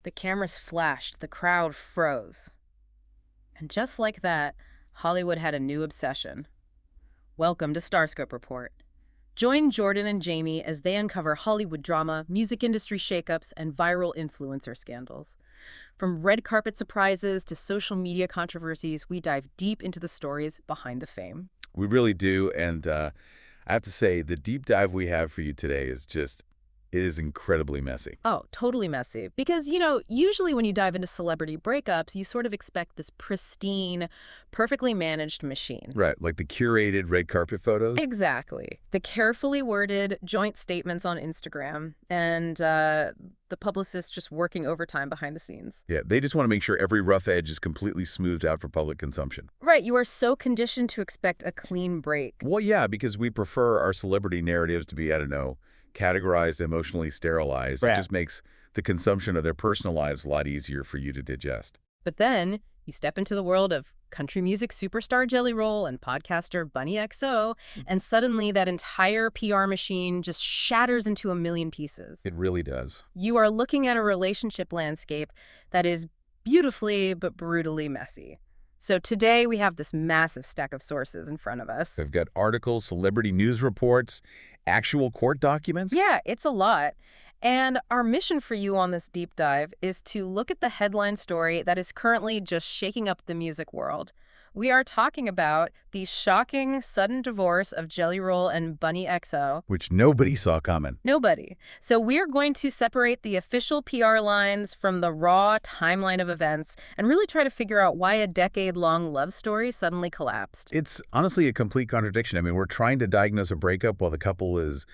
The cameras flashed, the crowd froze. And just like that, Hollywood had a new obsession. Welcome to Starscope Report. Join Jordan and Jamie as they uncover Hollywood drama, music industry shakeups, and viral influencer scandals. From red carpet surprises to social media controversies, we dive deep into the stories behind the fame. We really do, and I have to say, the deep dive we have for you today is it is incredibly messy. Oh, totally messy. Because, usually when you dive into celebrity breakups, you sort of expect this pristine, perfectly managed machine. Right, like the curated red carpet photos? Exactly. The carefully worded joint statements on Instagram and the publicist just working overtime behind the scenes. Yeah, they just want to make sure every rough edge is completely smoothed out for public consumption. Right, you are so conditioned to expect a clean break. Well, yeah, because we prefer our celebrity narratives to be, I don't know, categorized, emotionally sterilized. Right. It just makes the consumption of their personal lives a lot easier for you to digest. But then you step into the world of country music superstar Jelly Roll and podcaster Bunnie XO, and suddenly that entire PR machine just shatters into a million pieces. It really does. You are looking at a relationship landscape that is beautifully but brutally messy. So today we have this massive stack of sources in front of us. They've got articles, celebrity news reports, actual court documents. Yeah, it's a lot. And our mission for you on this deep dive is to look at the headline story that is currently just shaking up the music world. We are talking about the shocking sudden divorce of Jelly Roll and Bunnie XO. Which nobody saw coming. Nobody. So we are going to separate the official PR lines from the raw timeline of events and really try to figure out why a decade-long love story suddenly collapsed. It's honestly a complete contradiction. I mean, we're trying to diagnose a breakup while the couple is,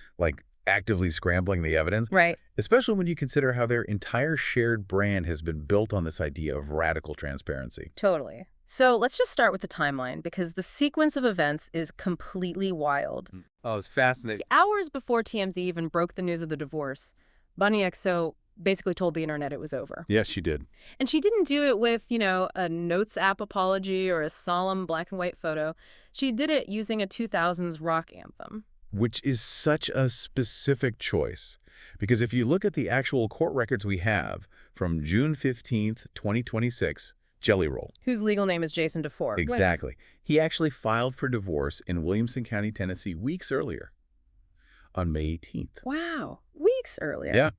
actively scrambling the evidence. Right. Especially when you consider how their entire shared brand has been built on this idea of radical transparency. Totally. So let's just start with the timeline, because the sequence of events is completely wild. Oh, it's fascinating. Hours before TMZ even broke the news of the divorce, Bunnie XO basically told the internet it was over. Yes, she did. And she didn't do it with, a Notes app apology or a solemn black and white photo. She did it using a 2000s rock anthem. Which is such a specific choice. Because if you look at the actual court records we have from June 15th, 2026, Jelly Roll. Whose legal name is Jason DeFore. Exactly. He actually filed for divorce in Williamson County, Tennessee, weeks earlier, on May 18th. Wow. Weeks earlier. Yeah.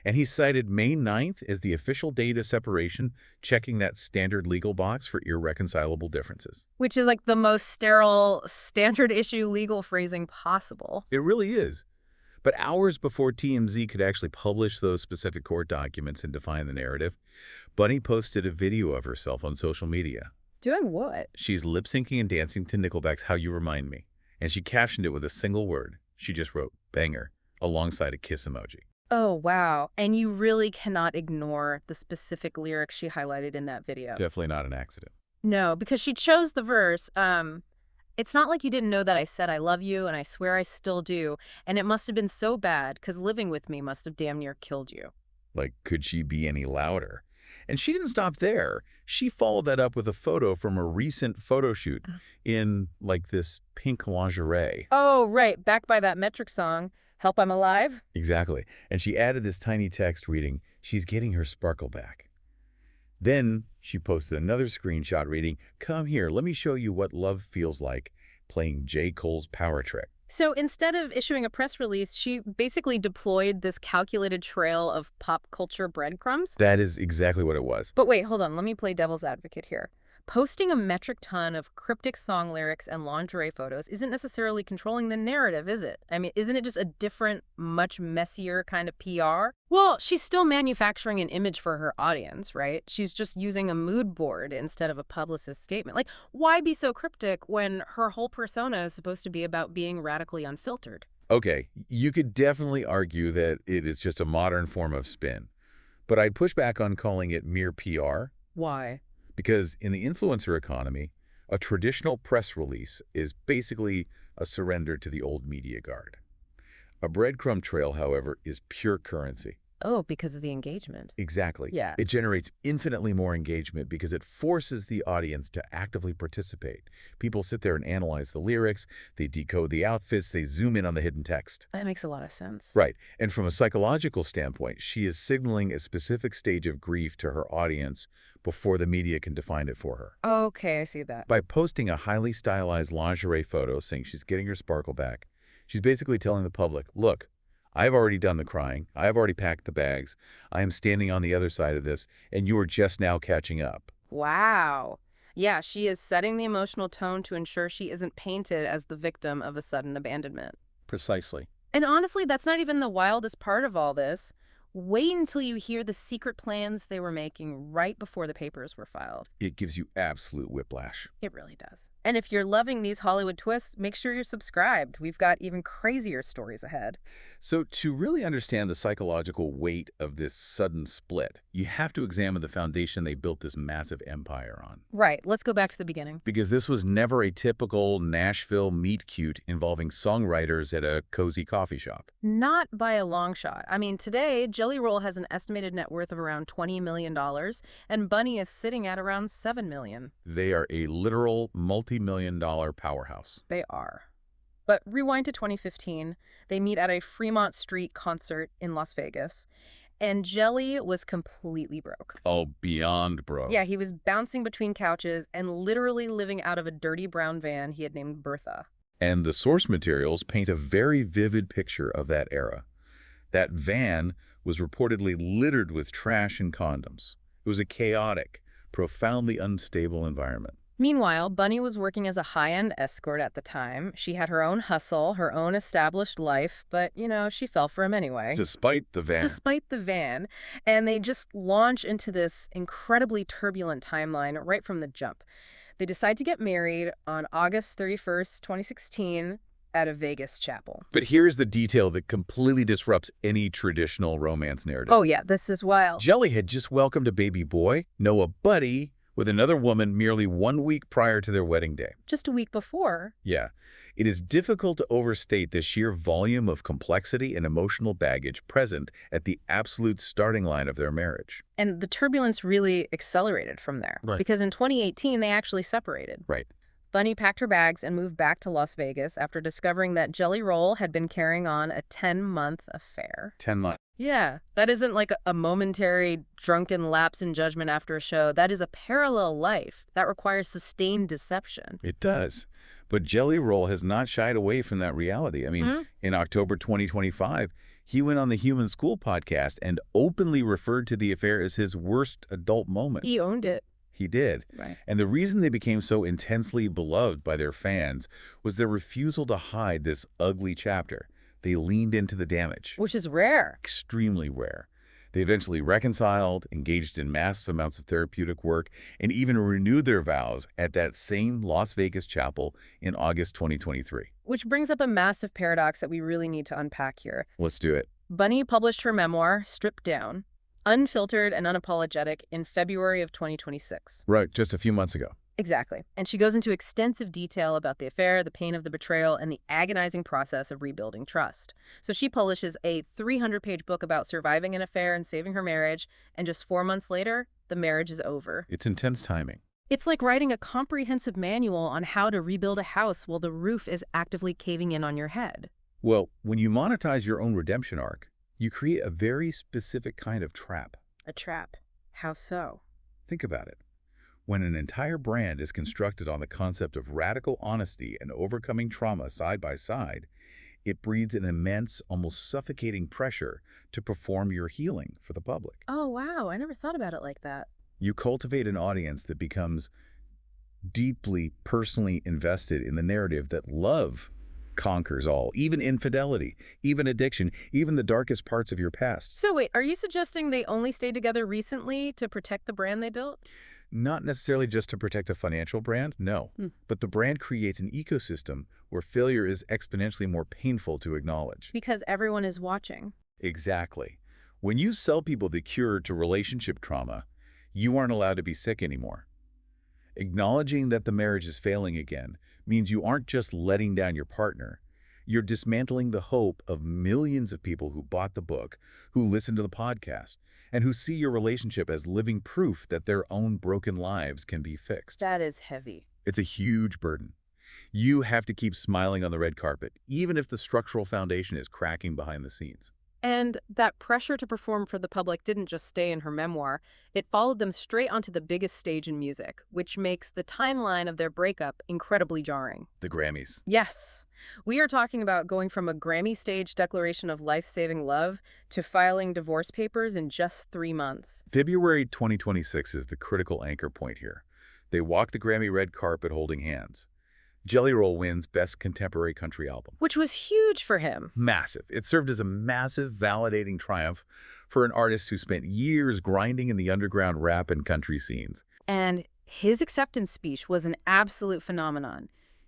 And he cited May 9th as the official date of separation, checking that standard legal box for irreconcilable differences. Which is like the most sterile, standard issue legal phrasing possible. It really is. But hours before TMZ could actually publish those specific court documents and define the narrative, Bunnie posted a video of herself on social media. Doing what? She's lip-syncing and dancing to Nickelback's How You Remind Me. And she captioned it with a single word. She just wrote, "banger," alongside a kiss emoji. Oh, wow. And you really cannot ignore the specific lyrics she highlighted in that video. Definitely not an accident. No, because she chose the verse, it's not like you didn't know that I said I love you and I swear I still do, and it must have been so bad because living with me must have damn near killed you. Could she be any louder? And she didn't stop there. She followed that up with a photo from a recent photo shoot in, this pink lingerie. Oh, right. Back by that Metric song, Help I'm Alive? Exactly. And she added this tiny text reading, "She's getting her sparkle back." Then she posted another screenshot reading, "Come here, let me show you what love feels like," playing J. Cole's Power Trick. So instead of issuing a press release, she basically deployed this calculated trail of pop culture breadcrumbs? That is exactly what it was. But wait, hold on. Let me play devil's advocate here. Posting a metric ton of cryptic song lyrics and lingerie photos isn't necessarily controlling the narrative, is it? I mean, isn't it just a different, much messier kind of PR? Well, she's still manufacturing an image for her audience, right? She's just using a mood board instead of a publicist statement. Why be so cryptic when her whole persona is supposed to be about being radically unfiltered? Okay, you could definitely argue that it is just a modern form of spin. But I'd push back on calling it mere PR. Why? Because in the influencer economy, a traditional press release is basically a surrender to the old media guard. A breadcrumb trail, however, is pure currency. Oh, because of the engagement. Exactly. Yeah. It generates infinitely more engagement because it forces the audience to actively participate. People sit there and analyze the lyrics, they decode the outfits, they zoom in on the hidden text. That makes a lot of sense. Right. And from a psychological standpoint, she is signaling a specific stage of grief to her audience before the media can define it for her. Okay, I see that. By posting a highly stylized lingerie photo saying she's getting her sparkle back, she's basically telling the public, look, I've already done the crying. I have already packed the bags. I am standing on the other side of this, and you are just now catching up. Wow. Yeah, she is setting the emotional tone to ensure she isn't painted as the victim of a sudden abandonment. Precisely. And honestly, that's not even the wildest part of all this. Wait until you hear the secret plans they were making right before the papers were filed. It gives you absolute whiplash. It really does. And if you're loving these Hollywood twists, make sure you're subscribed. We've got even crazier stories ahead. So to really understand the psychological weight of this sudden split, you have to examine the foundation they built this massive empire on. Right, let's go back to the beginning. Because this was never a typical Nashville meet-cute involving songwriters at a cozy coffee shop. Not by a long shot. I mean, today, Jelly Roll has an estimated net worth of around $20 million, and Bunnie is sitting at around $7 million. They are a literal multi-million-dollar powerhouse. They are. But rewind to 2015, they meet at a Fremont Street concert in Las Vegas, and Jelly was completely broke. Oh, beyond broke. Yeah, he was bouncing between couches and literally living out of a dirty brown van he had named Bertha. And the source materials paint a very vivid picture of that era. That van was reportedly littered with trash and condoms. It was a chaotic, profoundly unstable environment. Meanwhile, Bunnie was working as a high-end escort at the time. She had her own hustle, her own established life, but, she fell for him anyway. Despite the van. Despite the van. And they just launch into this incredibly turbulent timeline right from the jump. They decide to get married on August 31st, 2016, at a Vegas chapel. But here's the detail that completely disrupts any traditional romance narrative. Oh, yeah, this is wild. Jelly had just welcomed a baby boy, Noah Buddy, with another woman merely 1 week prior to their wedding day. Just a week before. Yeah. It is difficult to overstate the sheer volume of complexity and emotional baggage present at the absolute starting line of their marriage. And the turbulence really accelerated from there. Right. Because in 2018, they actually separated. Right. Bunnie packed her bags and moved back to Las Vegas after discovering that Jelly Roll had been carrying on a 10-month affair. 10 months. Yeah, that isn't like a momentary drunken lapse in judgment after a show. That is a parallel life that requires sustained deception. It does. But Jelly Roll has not shied away from that reality. I mean, in October 2025, he went on the Human School podcast and openly referred to the affair as his worst adult moment. He owned it. He did. Right. And the reason they became so intensely beloved by their fans was their refusal to hide this ugly chapter. They leaned into the damage. Which is rare. Extremely rare. They eventually reconciled, engaged in massive amounts of therapeutic work, and even renewed their vows at that same Las Vegas chapel in August 2023. Which brings up a massive paradox that we really need to unpack here. Let's do it. Bunnie published her memoir, Stripped Down, unfiltered and unapologetic, in February of 2026. Right, just a few months ago. Exactly. And she goes into extensive detail about the affair, the pain of the betrayal, and the agonizing process of rebuilding trust. So she publishes a 300-page book about surviving an affair and saving her marriage, and just 4 months later, the marriage is over. It's intense timing. It's like writing a comprehensive manual on how to rebuild a house while the roof is actively caving in on your head. Well, when you monetize your own redemption arc, you create a very specific kind of trap. A trap. How so? Think about it. When an entire brand is constructed on the concept of radical honesty and overcoming trauma side by side, it breeds an immense, almost suffocating pressure to perform your healing for the public. Oh, wow. I never thought about it like that. You cultivate an audience that becomes deeply personally invested in the narrative that love conquers all, even infidelity, even addiction, even the darkest parts of your past. So wait, are you suggesting they only stayed together recently to protect the brand they built? Not necessarily just to protect a financial brand, no. But the brand creates an ecosystem where failure is exponentially more painful to acknowledge. Because everyone is watching. Exactly. When you sell people the cure to relationship trauma, you aren't allowed to be sick anymore. Acknowledging that the marriage is failing again means you aren't just letting down your partner. You're dismantling the hope of millions of people who bought the book, who listened to the podcast, and who see your relationship as living proof that their own broken lives can be fixed. That is heavy. It's a huge burden. You have to keep smiling on the red carpet, even if the structural foundation is cracking behind the scenes. And that pressure to perform for the public didn't just stay in her memoir. It followed them straight onto the biggest stage in music, which makes the timeline of their breakup incredibly jarring. The Grammys. Yes, we are talking about going from a Grammy stage declaration of life-saving love to filing divorce papers in just 3 months. February 2026 is the critical anchor point here. They walk the Grammy red carpet holding hands. Jelly Roll wins Best Contemporary Country Album. Which was huge for him. Massive. It served as a massive, validating triumph for an artist who spent years grinding in the underground rap and country scenes. And his acceptance speech was an absolute phenomenon.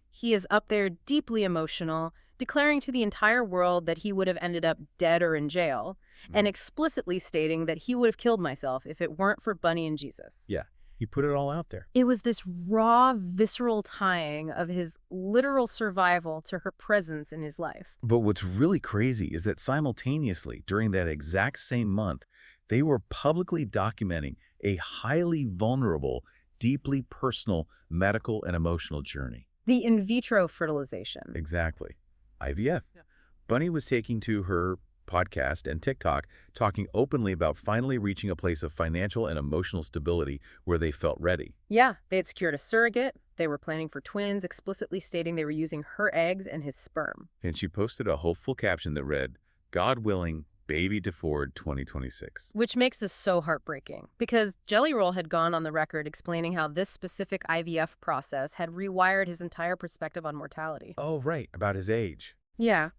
He is up there deeply emotional, declaring to the entire world that he would have ended up dead or in jail, and explicitly stating that he would have killed myself if it weren't for Bunnie and Jesus. Yeah, he put it all out there. It was this raw, visceral tying of his literal survival to her presence in his life. But what's really crazy is that simultaneously, during that exact same month, they were publicly documenting a highly vulnerable, deeply personal medical and emotional journey. The in vitro fertilization. Exactly. IVF. Yeah. Bunnie was taking to her podcast and TikTok, talking openly about finally reaching a place of financial and emotional stability where they felt ready. Yeah, they had secured a surrogate, they were planning for twins, explicitly stating they were using her eggs and his sperm. And she posted a hopeful caption that read, "God willing, baby to Ford 2026. Which makes this so heartbreaking, because Jelly Roll had gone on the record explaining how this specific IVF process had rewired his entire perspective on mortality. Oh, right, about his age. Yeah.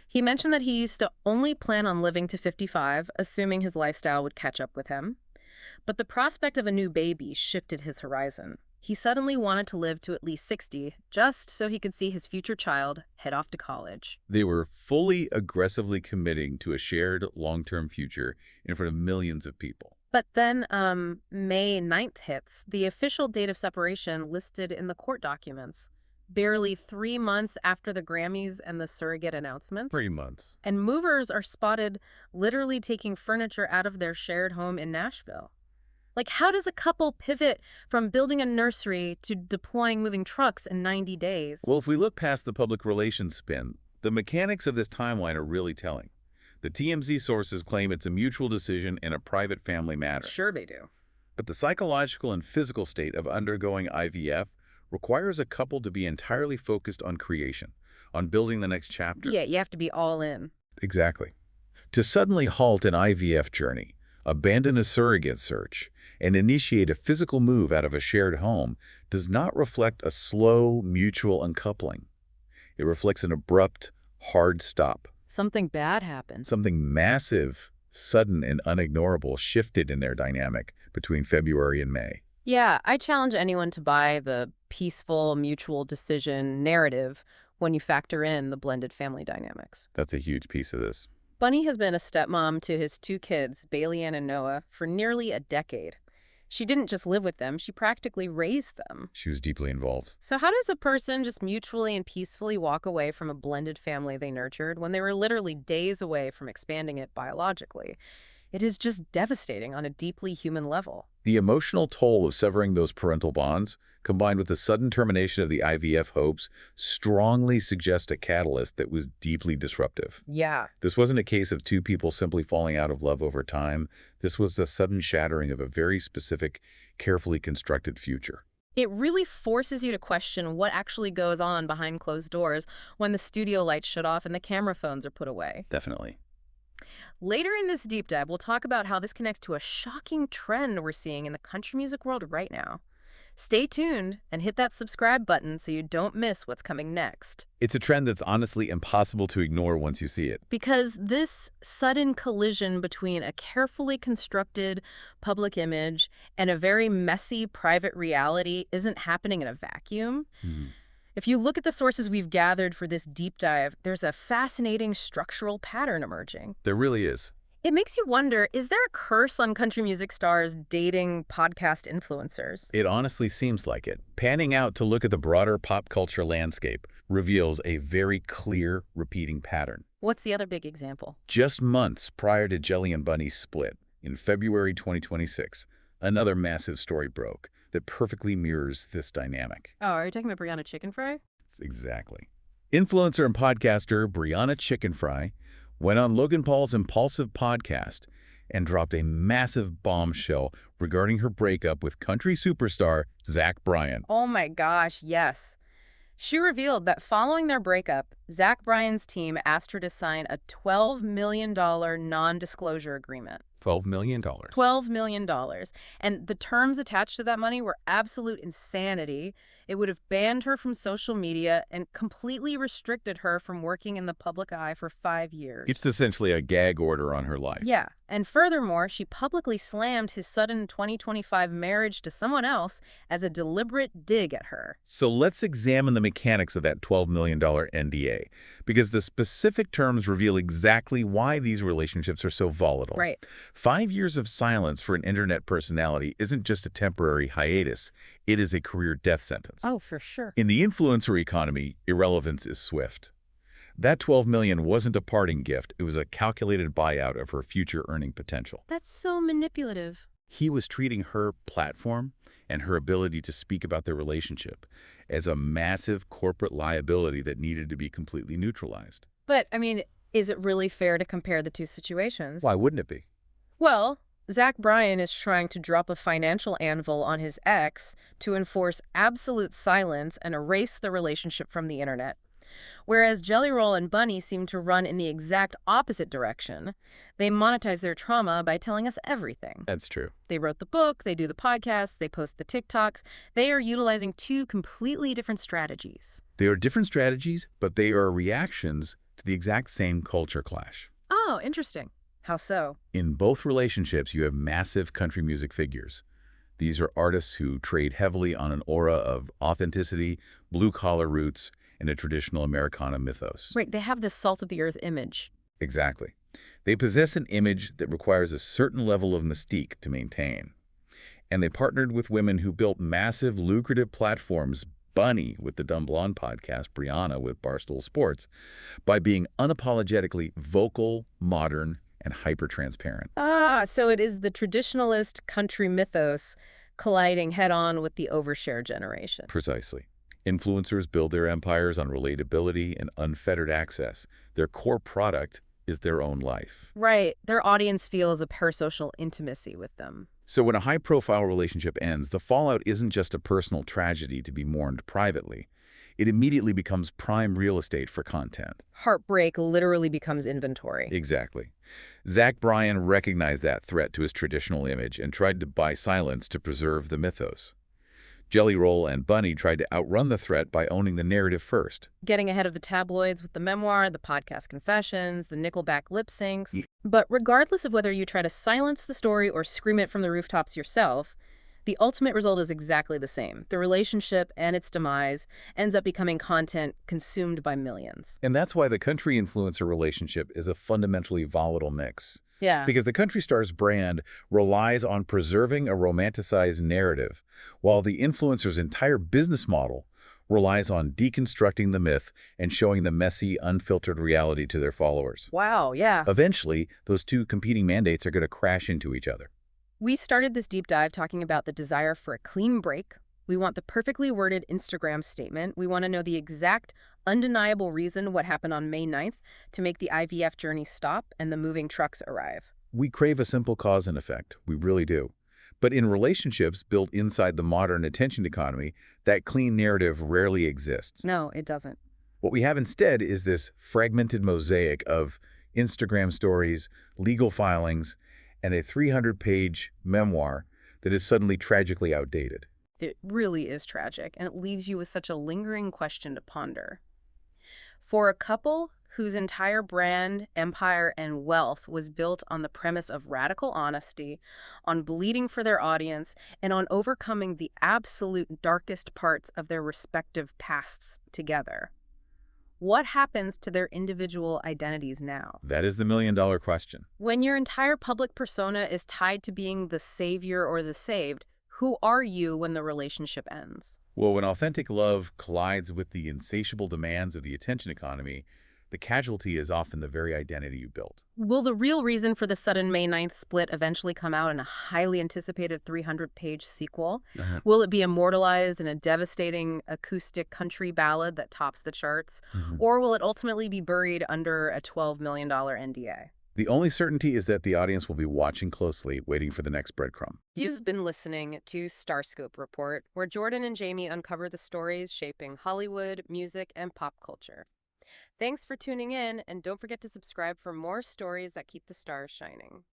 He mentioned that he used to only plan on living to 55, assuming his lifestyle would catch up with him. But the prospect of a new baby shifted his horizon. He suddenly wanted to live to at least 60, just so he could see his future child head off to college. They were fully aggressively committing to a shared long-term future in front of millions of people. But then May 9th hits, the official date of separation listed in the court documents, barely 3 months after the Grammys and the surrogate announcements. 3 months. And movers are spotted literally taking furniture out of their shared home in Nashville. Like, how does a couple pivot from building a nursery to deploying moving trucks in 90 days? Well, if we look past the public relations spin, the mechanics of this timeline are really telling. The TMZ sources claim it's a mutual decision in a private family matter. Sure they do. But the psychological and physical state of undergoing IVF requires a couple to be entirely focused on creation, on building the next chapter. Yeah, you have to be all in. Exactly. To suddenly halt an IVF journey, abandon a surrogate search, and initiate a physical move out of a shared home does not reflect a slow, mutual uncoupling. It reflects an abrupt, hard stop. Something bad happened. Something massive, sudden, and unignorable shifted in their dynamic between February and May. Yeah, I challenge anyone to buy the peaceful, mutual decision narrative when you factor in the blended family dynamics. That's a huge piece of this. Bunnie has been a stepmom to his 2 kids, Bailey Ann and Noah, for nearly a decade. She didn't just live with them, she practically raised them. She was deeply involved. So how does a person just mutually and peacefully walk away from a blended family they nurtured when they were literally days away from expanding it biologically? It is just devastating on a deeply human level. The emotional toll of severing those parental bonds, combined with the sudden termination of the IVF hopes, strongly suggest a catalyst that was deeply disruptive. Yeah. This wasn't a case of 2 people simply falling out of love over time. This was the sudden shattering of a very specific, carefully constructed future. It really forces you to question what actually goes on behind closed doors when the studio lights shut off and the camera phones are put away. Definitely. Later in this deep dive, we'll talk about how this connects to a shocking trend we're seeing in the country music world right now. Stay tuned and hit that subscribe button so you don't miss what's coming next. It's a trend that's honestly impossible to ignore once you see it. Because this sudden collision between a carefully constructed public image and a very messy private reality isn't happening in a vacuum. If you look at the sources we've gathered for this deep dive, there's a fascinating structural pattern emerging. There really is. It makes you wonder, is there a curse on country music stars dating podcast influencers? It honestly seems like it. Panning out to look at the broader pop culture landscape, reveals a very clear, repeating pattern. What's the other big example? Just months prior to Jelly and Bunnie's split, in February 2026, another massive story broke that perfectly mirrors this dynamic. Oh, are you talking about Brianna Chicken Fry? Exactly. Influencer and podcaster Brianna Chicken Fry went on Logan Paul's Impulsive podcast and dropped a massive bombshell regarding her breakup with country superstar Zach Bryan. Oh my gosh, yes. She revealed that following their breakup, Zach Bryan's team asked her to sign a $12 million non-disclosure agreement. $12 million. $12 million. And the terms attached to that money were absolute insanity. It would have banned her from social media and completely restricted her from working in the public eye for 5 years. It's essentially a gag order on her life. Yeah. And furthermore, she publicly slammed his sudden 2025 marriage to someone else as a deliberate dig at her. So let's examine the mechanics of that $12 million NDA, because the specific terms reveal exactly why these relationships are so volatile. Right. 5 years of silence for an internet personality isn't just a temporary hiatus. It is a career death sentence. Oh, for sure. In the influencer economy, irrelevance is swift. That $12 million wasn't a parting gift. It was a calculated buyout of her future earning potential. That's so manipulative. He was treating her platform and her ability to speak about their relationship as a massive corporate liability that needed to be completely neutralized. But, I mean, is it really fair to compare the two situations? Why wouldn't it be? Well, Zach Bryan is trying to drop a financial anvil on his ex to enforce absolute silence and erase the relationship from the internet. Whereas Jelly Roll and Bunnie seem to run in the exact opposite direction. They monetize their trauma by telling us everything. That's true. They wrote the book, they do the podcast, they post the TikToks. They are utilizing two completely different strategies. They are different strategies, but they are reactions to the exact same culture clash. Oh, interesting. How so? In both relationships, you have massive country music figures. These are artists who trade heavily on an aura of authenticity, blue-collar roots, and a traditional Americana mythos. Right, they have this salt-of-the-earth image. Exactly. They possess an image that requires a certain level of mystique to maintain. And they partnered with women who built massive, lucrative platforms, Bunnie with the Dumb Blonde podcast, Brianna with Barstool Sports, by being unapologetically vocal, modern, and hyper-transparent. Ah, so it is the traditionalist country mythos colliding head-on with the overshare generation. Precisely. Influencers build their empires on relatability and unfettered access. Their core product is their own life. Right. Their audience feels a parasocial intimacy with them. So when a high-profile relationship ends, the fallout isn't just a personal tragedy to be mourned privately. It immediately becomes prime real estate for content. Heartbreak literally becomes inventory. Exactly. Zach Bryan recognized that threat to his traditional image and tried to buy silence to preserve the mythos. Jelly Roll and Bunnie tried to outrun the threat by owning the narrative first. Getting ahead of the tabloids with the memoir, the podcast confessions, the Nickelback lip syncs. But regardless of whether you try to silence the story or scream it from the rooftops yourself, the ultimate result is exactly the same. The relationship and its demise ends up becoming content consumed by millions. And that's why the country influencer relationship is a fundamentally volatile mix. Yeah. Because the country star's brand relies on preserving a romanticized narrative, while the influencer's entire business model relies on deconstructing the myth and showing the messy, unfiltered reality to their followers. Wow, yeah. Eventually, those two competing mandates are going to crash into each other. We started this deep dive talking about the desire for a clean break. We want the perfectly worded Instagram statement. We want to know the exact, undeniable reason what happened on May 9th to make the IVF journey stop and the moving trucks arrive. We crave a simple cause and effect. We really do. But in relationships built inside the modern attention economy, that clean narrative rarely exists. No, it doesn't. What we have instead is this fragmented mosaic of Instagram stories, legal filings, and a 300-page memoir that is suddenly tragically outdated. It really is tragic, and it leaves you with such a lingering question to ponder. For a couple whose entire brand, empire, and wealth was built on the premise of radical honesty, on bleeding for their audience, and on overcoming the absolute darkest parts of their respective pasts together, what happens to their individual identities now? That is the million-dollar question. When your entire public persona is tied to being the savior or the saved, who are you when the relationship ends? Well, when authentic love collides with the insatiable demands of the attention economy, the casualty is often the very identity you built. Will the real reason for the sudden May 9th split eventually come out in a highly anticipated 300-page sequel? Uh-huh. Will it be immortalized in a devastating acoustic country ballad that tops the charts? Mhm. Or will it ultimately be buried under a $12 million NDA? The only certainty is that the audience will be watching closely, waiting for the next breadcrumb. You've been listening to Starscope Report, where Jordan and Jamie uncover the stories shaping Hollywood, music, and pop culture. Thanks for tuning in, and don't forget to subscribe for more stories that keep the stars shining.